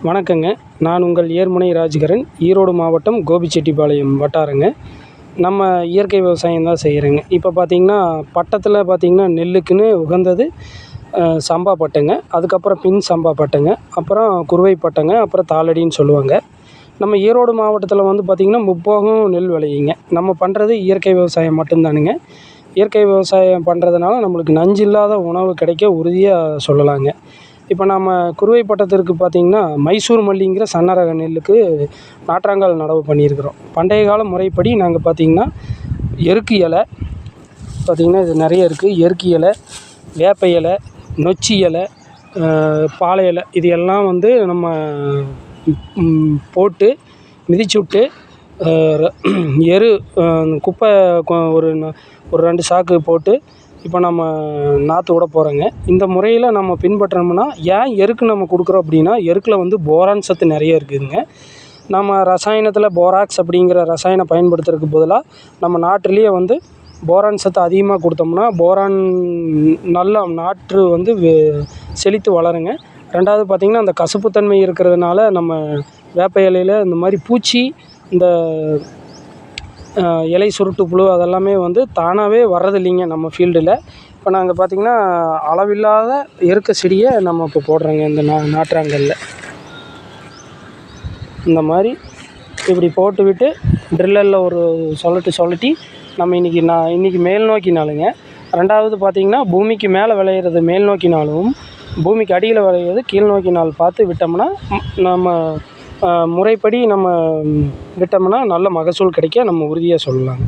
வணக்கங்க. நான் உங்கள் ஏர்முனை ராஜ்கரன். ஈரோடு மாவட்டம் கோபிச்செட்டிப்பாளையம் வட்டாரங்க. நம்ம இயற்கை விவசாயம் தான் செய்கிறேங்க. இப்போ பார்த்திங்கன்னா பட்டத்தில் பார்த்திங்கன்னா நெல்லுக்குன்னு உகந்தது சம்பா பட்டைங்க. அதுக்கப்புறம் பின் சம்பா பட்டைங்க. அப்புறம் குருவை பட்டைங்க. அப்புறம் தாளடின்னு சொல்லுவாங்க. நம்ம ஈரோடு மாவட்டத்தில் வந்து பார்த்திங்கன்னா முப்போகம் நெல் விளையுங்க. நம்ம பண்ணுறது இயற்கை விவசாயம் மட்டும்தானுங்க. இயற்கை விவசாயம் பண்ணுறதுனால நம்மளுக்கு நஞ்சு இல்லாத உணவு கிடைக்க உறுதியாக சொல்லலாங்க. இப்போ நம்ம குருவை பட்டத்திற்கு பார்த்திங்கன்னா மைசூர் மல்லிங்கிற சன்ன ரக நெல்லுக்கு நாற்றாங்கால் நடவு பண்ணியிருக்கிறோம். பண்டைய கால முறைப்படி நாங்கள் பார்த்திங்கன்னா எருக்கு இலை பார்த்திங்கன்னா இது நிறைய இருக்குது. எருக்கு இலை, வேப்ப இலை, நொச்சி இலை, பாலை இலை இது எல்லாம் வந்து நம்ம போட்டு மிதிச்சு விட்டு எரு குப்பை ஒரு 2 சாக்கு போட்டு இப்போ நம்ம நாற்று விட போகிறோங்க. இந்த முறையில் நம்ம பின்பற்றினோம்னா ஏன் எருக்கு நம்ம கொடுக்குறோம் அப்படின்னா, எருக்கில் வந்து போரான் சத்து நிறைய இருக்குதுங்க. நம்ம ரசாயனத்தில் போராக்ஸ் அப்படிங்கிற ரசாயனம் பயன்படுத்துறதுக்கு பதிலாக நம்ம நாட்டிலேயே வந்து போரான் சத்து அதிகமாக கொடுத்தோம்னா போரான் நல்ல நாற்று வந்து செழித்து வளருங்க. 2வது பார்த்திங்கன்னா அந்த கசப்புத்தன்மை இருக்கிறதுனால நம்ம வேப்ப இலையில் இந்த மாதிரி பூச்சி, இந்த இலை சுருட்டு புழு அதெல்லாமே வந்து தானாகவே வர்றதில்லைங்க நம்ம ஃபீல்டில். இப்போ நாங்கள் பார்த்திங்கன்னா அளவில்லாத எருக்க செடியை நம்ம இப்போ போடுறோங்க. இந்த நாற்றாங்கல்ல இந்த மாதிரி இப்படி போட்டுவிட்டு ட்ரில்லரில் ஒரு சொல்லட்டி நம்ம இன்றைக்கி மேல் நோக்கி நாளுங்க. 2வது பார்த்திங்கன்னா பூமிக்கு மேலே விளையிறது மேல் நோக்கி நாளும், பூமிக்கு அடியில் விளையிறது கீழ் நோக்கி நாள் பார்த்து விட்டோம்னா நம்ம முறைப்படி நம்ம விட்டோம்னா நல்ல மகசூல் கிடைக்க நம்ம உறுதியாக சொல்லலாங்க.